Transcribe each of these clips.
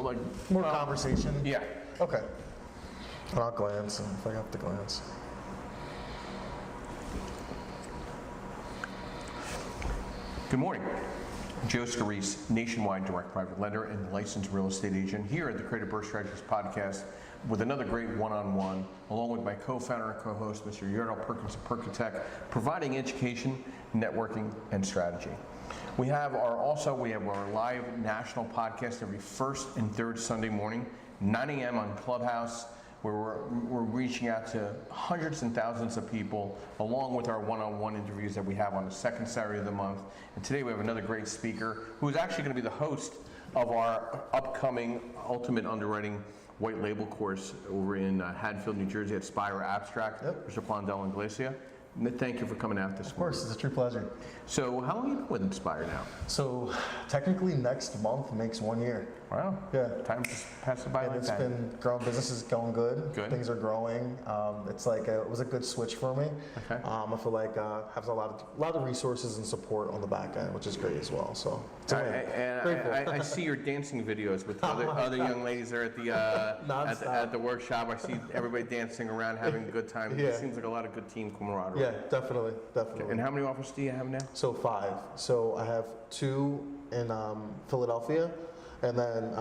like More conversation? Yeah. Okay. And I'll glance if I have to glance. Good morning. Joe Scarice, nationwide direct private lender and licensed real estate agent here at the Creative Burst Strategies podcast with another great one-on-one, along with my co-founder and co-host, Mr. Yardell Perkins of Perkatech, providing education, networking, and strategy. We have our live national podcast every first and third Sunday morning, 9 a.m. on Clubhouse, where we're reaching out to hundreds and thousands of people, along with our one-on-one interviews that we have on the second Saturday of the month. And today we have another great speaker who is actually going to be the host of our upcoming Ultimate Underwriting White Label course over in Haddonfield, New Jersey at Spire Abstract. Yep. Mr. Plondell and Glacia. Thank you for coming out this morning. Of course, it's a true pleasure. So how long have you been with Inspire now? So technically next month makes 1 year. Wow. Yeah. Time just passed by And like it's that. been growing. Business is going good. Good. Things are growing. It's like it was a good switch for me. Okay. I feel like has a lot of resources and support on the back end, which is great as well. So it's a win. Grateful. I see your dancing videos with other young ladies there at the at the workshop. I see everybody dancing around, having a good time. Yeah. It seems like a lot of good team camaraderie. Yeah, definitely. And how many offices do you have now? So 5. So I have 2 in Philadelphia, and then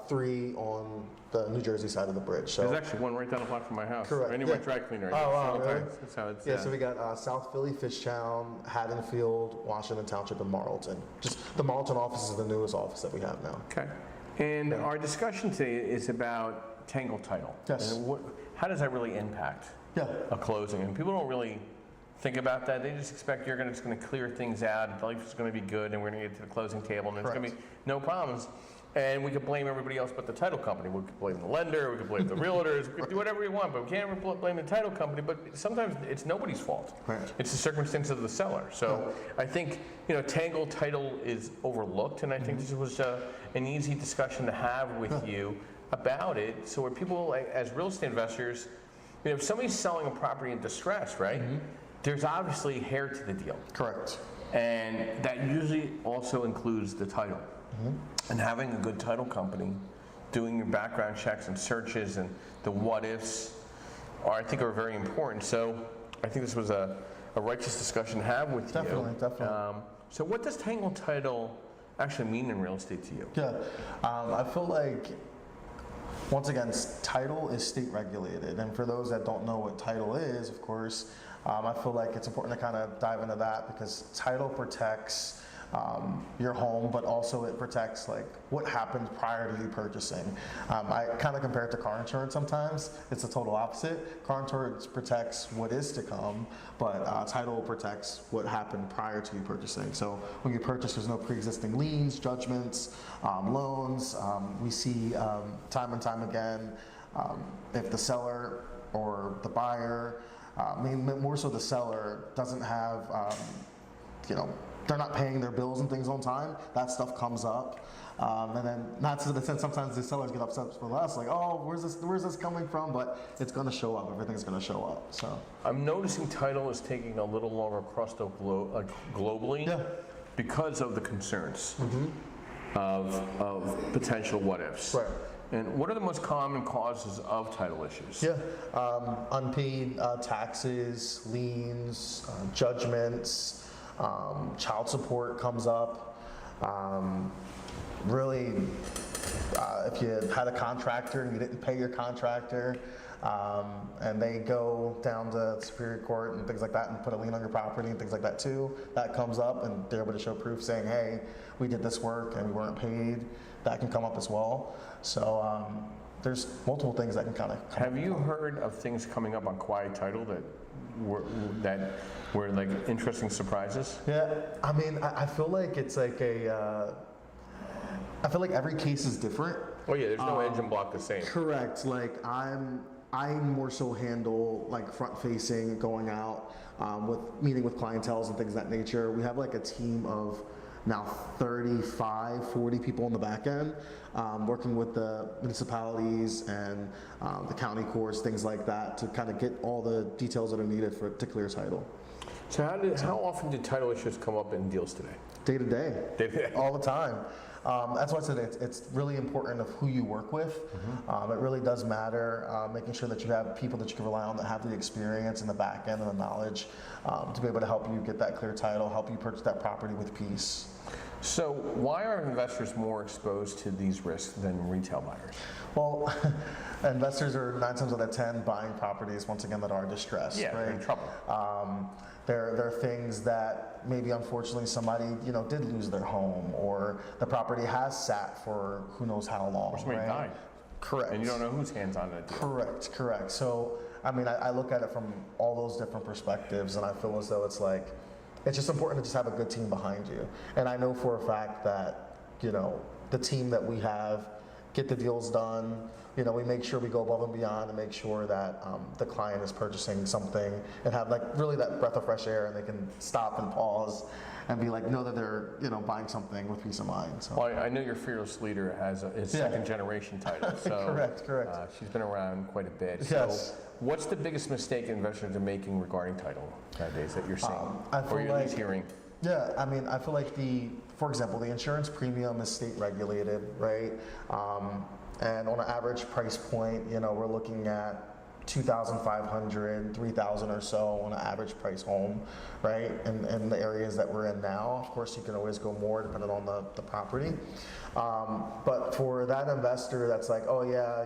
3 on the New Jersey side of the bridge. So There's actually one right down the block from my house. Correct. Right near my dry cleaner. Oh, wow, really? That's how it's, so we got South Philly, Fishtown, Haddonfield, Washington Township, and Marlton. Just the Marlton office is the newest office that we have now. Okay. And our discussion today is about Tangle title. Yes. And how does that really impact Yeah. a closing? And people don't really think about that. They just expect you're just going to clear things out, life is going to be good, and we're going to get to the closing table, and there's going to be no problems. And we could blame everybody else but the title company. We could blame the lender, we could blame the realtors, we could do whatever we want, but we can't ever blame the title company. But sometimes it's nobody's fault. Right. It's the circumstance of the seller. So I think Tangle title is overlooked, and I think this was an easy discussion to have with you about it. So where people, as real estate investors, if somebody's selling a property in distress, right? There's obviously hair to the deal. Correct. And that usually also includes the title. And having a good title company, doing your background checks and searches and the what ifs I think are very important. So I think this was a righteous discussion to have with you. Definitely. So what does Tangle title actually mean in real estate to you? Yeah. I feel like, once again, title is state regulated. And for those that don't know what title is, of course, I feel like it's important to kind of dive into that, because title protects your home, but also it protects like what happened prior to you purchasing. I kind of compare it to car insurance sometimes. It's the total opposite. Car insurance protects what is to come, but title protects what happened prior to you purchasing. So when you purchase, there's no pre-existing liens, judgments, loans. We see time and time again, if the seller or the buyer, more so the seller, doesn't have, they're not paying their bills and things on time, that stuff comes up. And then, not to the sense, sometimes the sellers get upset with us, like, oh, where's this coming from? But it's going to show up. Everything's going to show up. So I'm noticing title is taking a little longer across the globally because of the concerns of potential what ifs. Right. And what are the most common causes of title issues? Unpaid taxes, liens, judgments, child support comes up. If you had a contractor and you didn't pay your contractor, and they go down to Superior Court and things like that and put a lien on your property and things like that too, that comes up, and they're able to show proof saying, hey, we did this work and we weren't paid. That can come up as well. So there's multiple things that can kind of come Have you heard of things coming up on quiet title that were like interesting surprises? Yeah, I mean, I feel like it's like I feel like every case is different. Oh yeah, there's no engine block the same. Correct. Like I more so handle like front facing, going out, with meeting with clientels and things of that nature. We have like a team of now 35, 40 people on the back end, working with the municipalities and the county courts, things like that, to kind of get all the details that are needed to clear title. So how often do title issues come up in deals today? Day to day. Day-to-day. All the time. That's why I said it's really important of who you work with. It really does matter, making sure that you have people that you can rely on that have the experience in the back end and the knowledge to be able to help you get that clear title, help you purchase that property with peace. So why are investors more exposed to these risks than retail buyers? Well, investors are 9 times out of 10 buying properties, once again, that are distressed. Yeah, right? they're in trouble. There are things that maybe unfortunately somebody did lose their home, or the property has sat for who knows how long. Or somebody right? died. Correct. And you don't know whose hands on that deal. Correct. So, I mean, I look at it from all those different perspectives, and I feel as though it's just important to just have a good team behind you. And I know for a fact that, the team that we have get the deals done. We make sure we go above and beyond and make sure that the client is purchasing something and have really that breath of fresh air, and they can stop and pause and be know that they're buying something with peace of mind. So. Well, I know your fearless leader has his second generation title. So correct. She's been around quite a bit. Yes. So what's the biggest mistake investors are making regarding title nowadays that you're seeing, or you're at least hearing? Yeah, I mean, I feel like for example, the insurance premium is state regulated, right? And on an average price point, we're looking at $2,500, $3,000 or so on an average price home, right? In the areas that we're in now. Of course, you can always go more depending on the property. But for that investor that's oh yeah,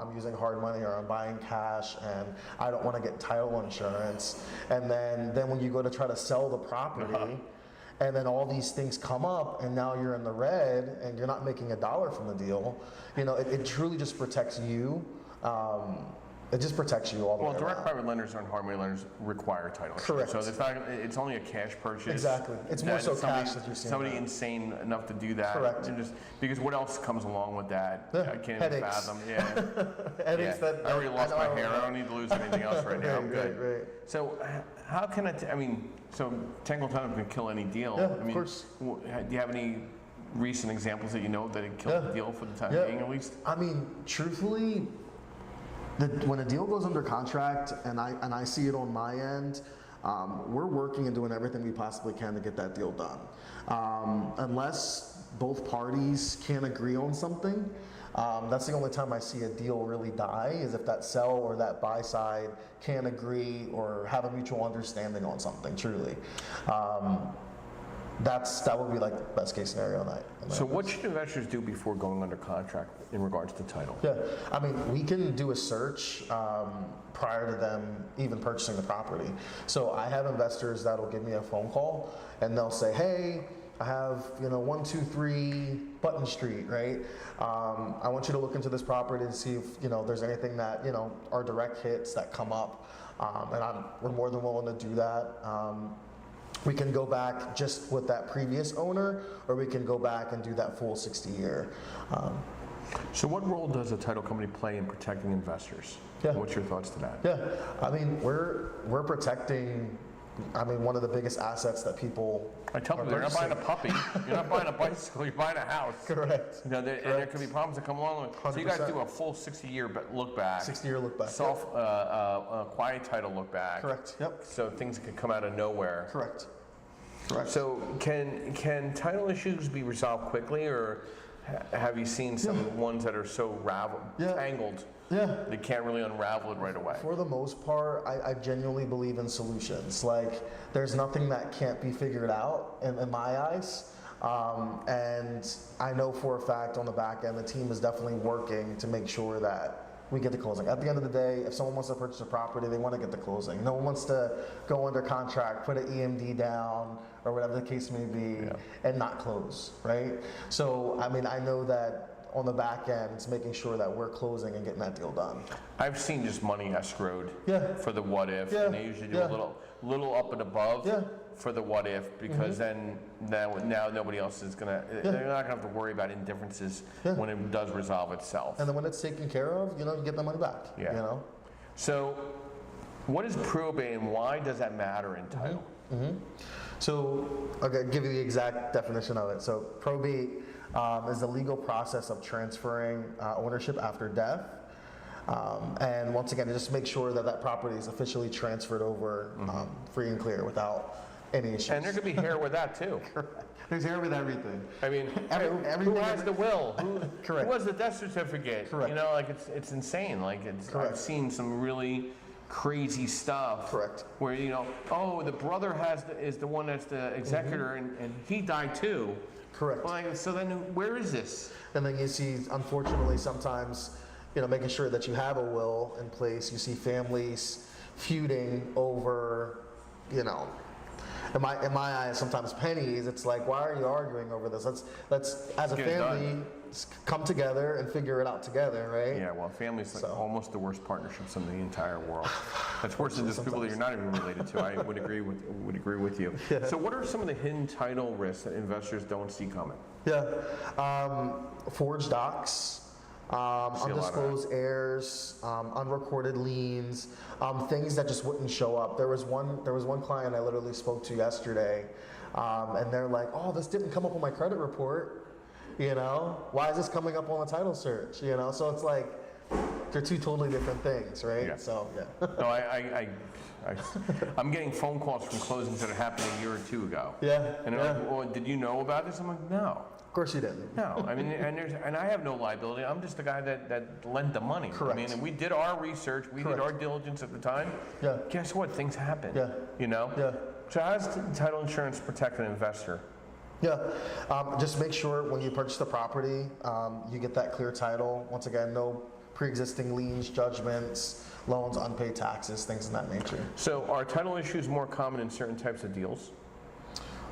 I'm using hard money or I'm buying cash and I don't want to get title insurance. And then when you go to try to sell the property, and then all these things come up and now you're in the red and you're not making $1 from the deal, it truly just protects you. It just protects you all the way Well, direct around. private lenders and hard money lenders require title. Correct. So it's only a cash purchase. Exactly. It's more so cash that you're seeing. Somebody insane enough to do that. Correct. And because what else comes along with that? Yeah, I can't headaches. even fathom. Yeah. Headaches that I already lost my hair. I don't need to lose anything else right now. I'm good. Right. So how can so Tangle Tunnel can kill any deal. Yeah, of course. Do you have any recent examples that that it killed the deal for the time being at least? I mean, truthfully, when a deal goes under contract and I see it on my end, we're working and doing everything we possibly can to get that deal done. Unless both parties can agree on something, that's the only time I see a deal really die, is if that sell or that buy side can't agree or have a mutual understanding on something, truly. That would be the best case scenario in that. So what should investors do before going under contract in regards to title? Yeah, I mean, we can do a search prior to them even purchasing the property. So I have investors that'll give me a phone call and they'll say, hey, I have 123 Button Street, right? I want you to look into this property and see if there's anything that are direct hits that come up, and we're more than willing to do that. We can go back just with that previous owner, or we can go back and do that full 60-year. So what role does a title company play in protecting investors? Yeah. What's your thoughts to that? Yeah, I mean, we're protecting, one of the biggest assets that people I tell people, you're not buying a puppy, you're not buying a bicycle, you're buying a house. Correct. And there could be problems that come along. So you guys 100%. do a full 60-year look back. 60-year look back. Quiet title look back. Correct. Yep. So things could come out of nowhere. Correct. So can title issues be resolved quickly, or have you seen some ones that are so tangled? Yeah. They can't really unravel it right away. For the most part, I genuinely believe in solutions. There's nothing that can't be figured out in my eyes. And I know for a fact on the back end, the team is definitely working to make sure that we get the closing. At the end of the day, if someone wants to purchase a property, they want to get the closing. No one wants to go under contract, put an EMD down, or whatever the case may be, and not close, right? So, I know that on the back end, it's making sure that we're closing and getting that deal done. I've seen just money escrowed for the what if, Yeah. and they usually do a little up and above for the what if, because then now nobody else is gonna. They're not gonna have to worry about indifferences when it does resolve itself. And then when it's taken care of, you get the money back. Yeah. So, what is probate and why does that matter in title? So, okay, I'll give you the exact definition of it. So, probate is the legal process of transferring ownership after death. And once again, just make sure that that property is officially transferred over free and clear without any issues. And there could be hair with that too. There's hair with everything. I mean, who everything has the will? Correct. Who has the death certificate? Correct. You know, like it's insane. Like I've seen some really crazy stuff. Correct. Where, you know, oh, the brother is the one that's the executor, and he died too. Correct. Well, like, so then where is this? And then you see, unfortunately, sometimes, you know, making sure that you have a will in place. You see families feuding over, you know, in my eyes, sometimes pennies. It's like, why are you arguing over this? Let's as a Get it family done. come together and figure it out together, right? Yeah, well, family's like So. almost the worst partnerships in the entire world. That's worse than just people that you're not even related to. I would agree with you. Yeah. So, what are some of the hidden title risks that investors don't see coming? Yeah. Forged docs, See a lot of that. undisclosed heirs, unrecorded liens, things that just wouldn't show up. There was one client I literally spoke to yesterday, and they're like, "Oh, this didn't come up on my credit report. You know, why is this coming up on the title search? You know, so it's like they're two totally different things, right? Yeah. So yeah, No, I'm getting phone calls from closings that happened a year or two ago. yeah, And they're yeah. like, well, did you know about this? I'm like, no. Of course you didn't. No, I mean, and I have no liability. I'm just the guy that lent the money. Correct. I mean, and we did our research, we did Correct. our diligence at the time. Yeah. Guess what? Things happen. Yeah. You know? Yeah. So how does title insurance protect an investor? Yeah, just make sure when you purchase the property, you get that clear title. Once again, no pre-existing liens, judgments, loans, unpaid taxes, things of that nature. So are title issues more common in certain types of deals?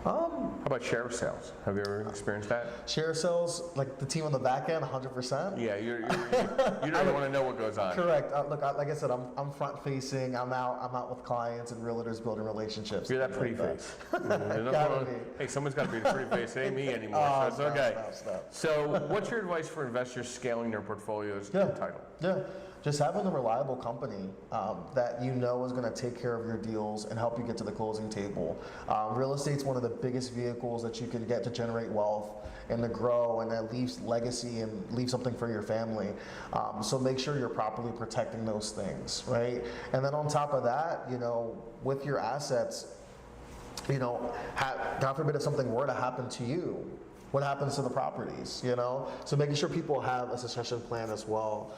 How about sheriff sales? Have you ever experienced that? Share sales, like the team on the back end, 100%. Yeah, you don't even want to know what goes on. Correct. Look, like I said, I'm front facing. I'm out with clients and realtors building relationships. You're that things pretty like face. There's nothing Gotta wrong- be. Hey, someone's got to be the pretty face. It ain't me anymore, so it's okay. Stop. So what's your advice for investors scaling their portfolios Yeah. in title? Yeah, just having a reliable company that you know is going to take care of your deals and help you get to the closing table. Real estate's one of the biggest vehicles that you can get to generate wealth and to grow, and that leaves legacy and leave something for your family. So make sure you're properly protecting those things, right? And then on top of that, you know, with your assets, you know, God forbid if something were to happen to you, what happens to the properties, you know? So making sure people have a succession plan as well.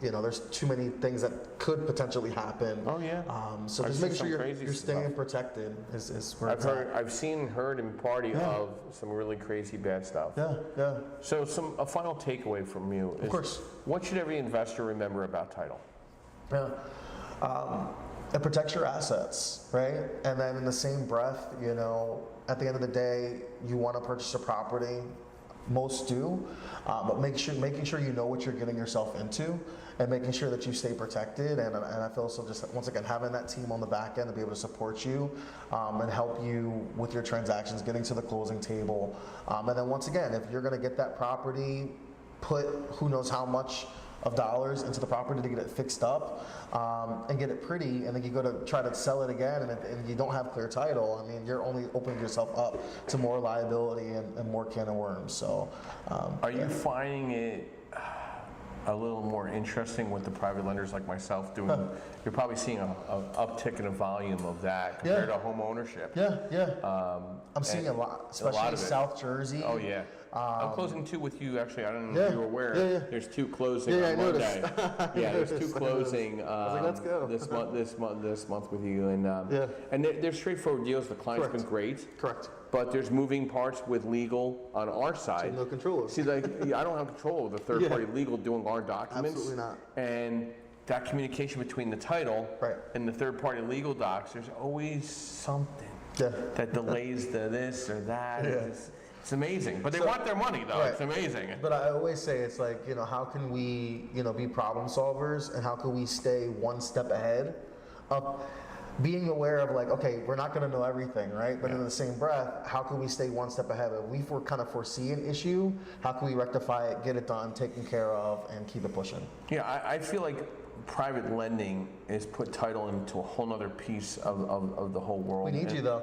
You know, there's too many things that could potentially happen. Oh, yeah. So I've just seen making sure some you're crazy staying stuff. protected is where it's I've seen, heard, and party Yeah. of some really crazy bad stuff. at. Yeah. So a final takeaway from you is, course. what should every investor remember about title? Yeah. It protects your assets, right? And then in the same breath, you know, at the end of the day, you want to purchase a property. Most do, but making sure you know what you're getting yourself into, and making sure that you stay protected. And I feel so just once again having that team on the back end to be able to support you and help you with your transactions, getting to the closing table. And then once again, if you're going to get that property, put who knows how much of dollars into the property to get it fixed up and get it pretty, and then you go to try to sell it again and you don't have clear title. I mean, you're only opening yourself up to more liability and more can of worms. So Are you finding it a little more interesting with the private lenders like myself doing? You're probably seeing an uptick in the volume of that compared to home ownership. Yeah. I'm seeing a lot, especially of in it. South Jersey. Oh yeah. I'm closing two with you actually. I don't know Yeah. if you were aware. Yeah. There's two closing Yeah, on I noticed. Monday. Yeah, there's two noticed. closing I was like, let's go. this month with you, and Yeah. and they're straightforward deals. The client's Correct. been great, Correct. but there's moving parts with legal on our side. No control of. See, like I don't have control of the third-party legal doing our documents. Absolutely not. And that communication between the title Right. and the third-party legal docs, there's always something Yeah. that delays the this or that. Yeah. It's amazing, but they So- want their money though. Right. It's amazing. But I always say it's like, you know, how can we, you know, be problem solvers, and how can we stay one step ahead of being aware of like, okay, we're not going to know everything, right? But in the same breath, how can we stay one step ahead? If we kind of foresee an issue, how can we rectify it, get it done, taken care of, and keep it pushing? Yeah, I feel like private lending is put title into a whole nother piece of the whole world. We need And- you though.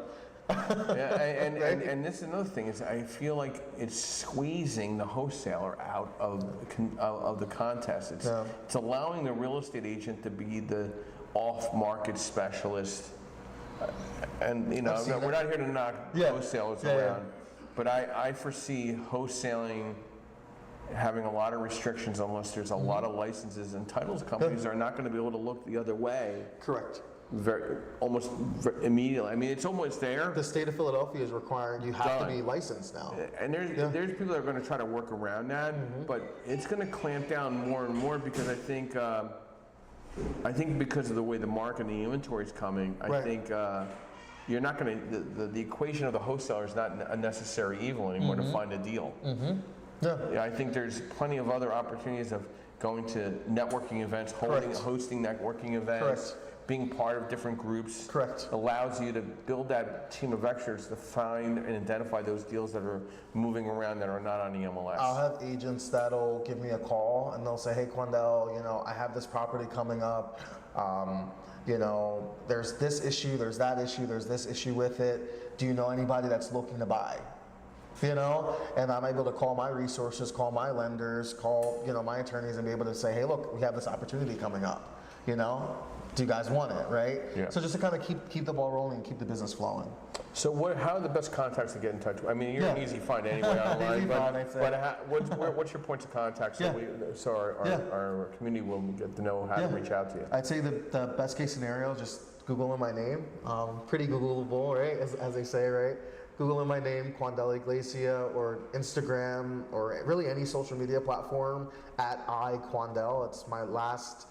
Yeah, and this is another thing is I feel like it's squeezing the wholesaler out of the contest. It's allowing the real estate agent to be the off-market specialist. And we're not here to knock wholesalers around, but I foresee wholesaling having a lot of restrictions unless there's a lot of licenses, and titles companies are not going to be able to look the other way. Correct. Almost immediately. I mean, it's almost there. The state of Philadelphia is requiring you have to be licensed now. And there's people that are going to try to work around that, but it's going to clamp down more and more because I think because of the way the market and the inventory is coming, I think you're not going to, the equation of the wholesaler is not a necessary evil anymore to find a deal. Yeah, I think there's plenty of other opportunities of going to networking events, hosting networking events, being part of different groups. Allows you to build that team of experts to find and identify those deals that are moving around that are not on the MLS. I'll have agents that'll give me a call and they'll say, hey, Quandel, I have this property coming up. There's this issue, there's that issue, there's this issue with it. Do you know anybody that's looking to buy? And I'm able to call my resources, call my lenders, call, my attorneys and be able to say, hey, look, we have this opportunity coming up, Do you guys want it, right? Yeah. So just to kind of keep the ball rolling and keep the business flowing. So how are the best contacts to get in touch with? I mean, you're an easy find anyway online, but what's your points of contact so our community will get to know how to reach out to you? I'd say the best case scenario, just Googling my name. Pretty Googleable, right? As they say, right? Googling my name, Quandel Iglesia, or Instagram, or really any social media platform at iQuandel. It's my last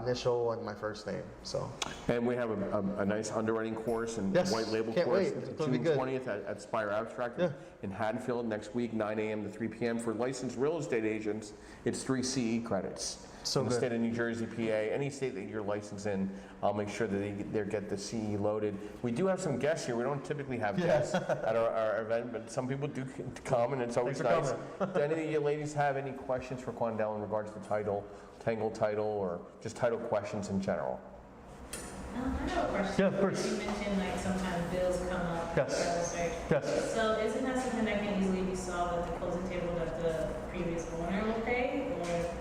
initial and my first name. So. And we have a nice underwriting course and white label Can't course. Wait. It's June 20th at Spire Abstract in Haddonfield next week, 9 a.m. to 3 p.m. For licensed real estate agents, it's 3 CE credits. So in the state of New Jersey, PA, any state that you're licensed in, I'll make sure that they get the CE loaded. We do have some guests here. We don't typically have guests at our event, but some people do come, and it's always nice. Do any of you ladies have any questions for Quandel in regards to Tangle title, or just title questions in general? I have a question. Yeah, of course. You mentioned sometimes bills come up. Yes. Yes. So isn't that something that can easily be solved at the closing table that the previous owner will pay, or?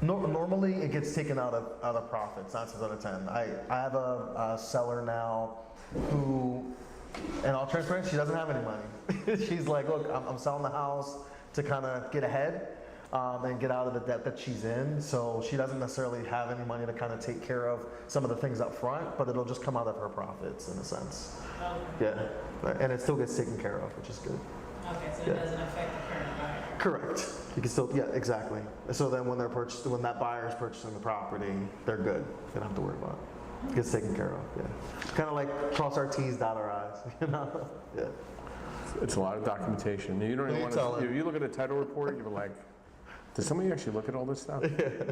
Normally it gets taken out of profits, 9 times out of 10. I have a seller now who, in all transparency, she doesn't have any money. She's like, look, I'm selling the house to kind of get ahead and get out of the debt that she's in. So she doesn't necessarily have any money to kind of take care of some of the things up front, but it'll just come out of her profits in a sense. Okay. Yeah, and it still gets taken care of, which is good. Okay, so it doesn't affect the current buyer. Correct. You can still, exactly. So then when that buyer is purchasing the property, they're good. They don't have to worry about it. It gets taken care of. Yeah. Kind of like cross our T's, dot our I's. Yeah. It's a lot of documentation. You don't even want to. You look at a title report, you're like, does somebody actually look at all this stuff?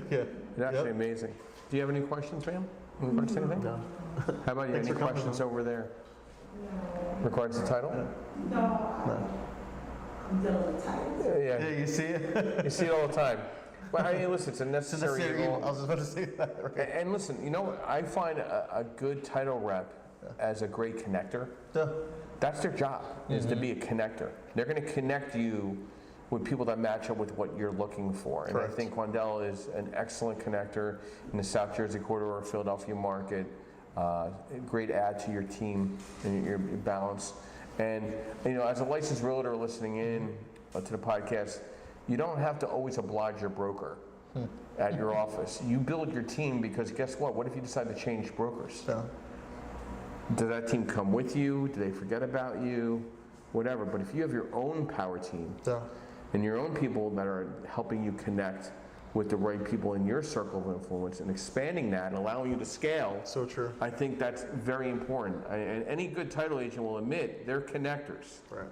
Yeah. It's actually amazing. Do you have any questions, ma'am? In regards to anything? No. How about you? Any questions over there? In regards to title? No. Yeah, you see it? You see it all the time. But I mean, listen, it's a necessary evil. I was just about to say that. Right? And listen, I find a good title rep as a great connector. That's their job, is to be a connector. They're going to connect you with people that match up with what you're looking for. And Correct. I think Quandel is an excellent connector in the South Jersey corridor of Philadelphia market. A great add to your team and your balance. And as a licensed realtor listening in to the podcast, you don't have to always oblige your broker at your office. You build your team because guess what? What if you decide to change brokers? Yeah. Does that team come with you? Do they forget about you? Whatever. But if you have your own power team and your own people that are helping you connect with the right people in your circle of influence and expanding that and allowing you to scale. So true. I think that's very important. And any good title agent will admit they're connectors. Right.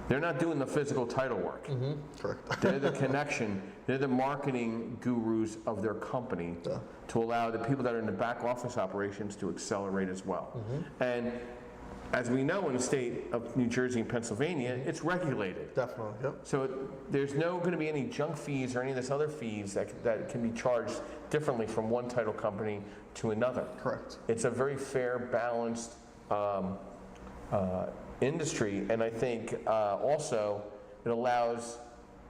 They're not doing the physical title work. Correct. They're the connection. They're the marketing gurus of their company to allow the people that are in the back office operations to accelerate as well. And as we know in the state of New Jersey and Pennsylvania, it's regulated. Definitely, yep. So there's no going to be any junk fees or any of this other fees that can be charged differently from one title company to another. Correct. It's a very fair, balanced industry, and I think also it allows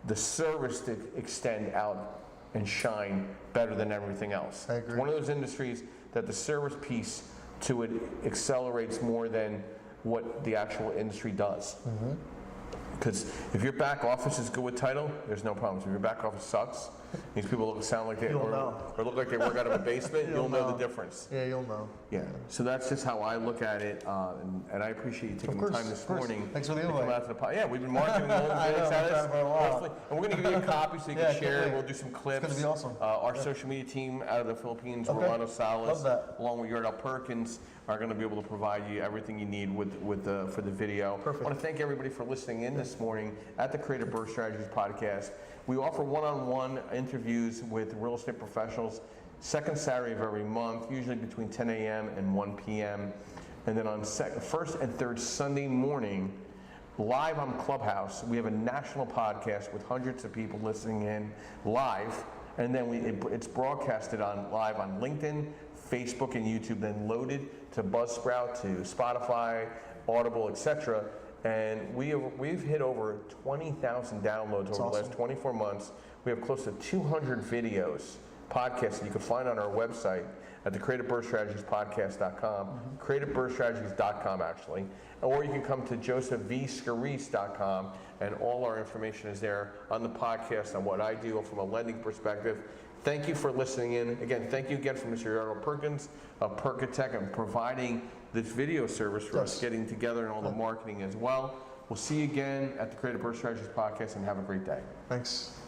the service to extend out and shine better than everything else. I agree. It's one of those industries that the service piece to it accelerates more than what the actual industry does. Because if your back office is good with title, there's no problems. If your back office sucks, these people sound like they You'll or know. look like they work out of a basement, you'll know the difference. Yeah, you'll know. Yeah, so that's just how I look at it, and I appreciate you taking the time this morning. Thanks for the to come invite. out to the pod. Yeah, we've been marketing all the I know, videos I've at been trying for a while. us. And we're going to give you a copy so you Yeah, can can't share. wait. We'll do some clips. It's gonna be awesome. Our social media team out of the Philippines, Okay. Rolando Salas, Love that. along with Yardell Perkins, are going to be able to provide you everything you need for the video. Perfect. I want to thank everybody for listening in this morning at the Creative Birth Strategies podcast. We offer one-on-one interviews with real estate professionals second Saturday of every month, usually between 10 a.m. and 1 p.m. And then on first and third Sunday morning, live on Clubhouse, we have a national podcast with hundreds of people listening in live. And then it's broadcasted live on LinkedIn, Facebook, and YouTube, then loaded to Buzzsprout, to Spotify, Audible, etc. And we've hit over 20,000 downloads over the last 24 months. We have close to 200 videos, podcasts that you can find on our website at the creativebirthstrategiespodcast.com, creativebirthstrategies.com actually, or you can come to josephvscarice.com, and all our information is there on the podcast on what I do from a lending perspective. Thank you for listening in. Again, thank you again for Mr. Yardell Perkins of Perkatech and providing this video service for us getting together and all the marketing as well. We'll see you again at the Creative Birth Strategies podcast, and have a great day. Thanks.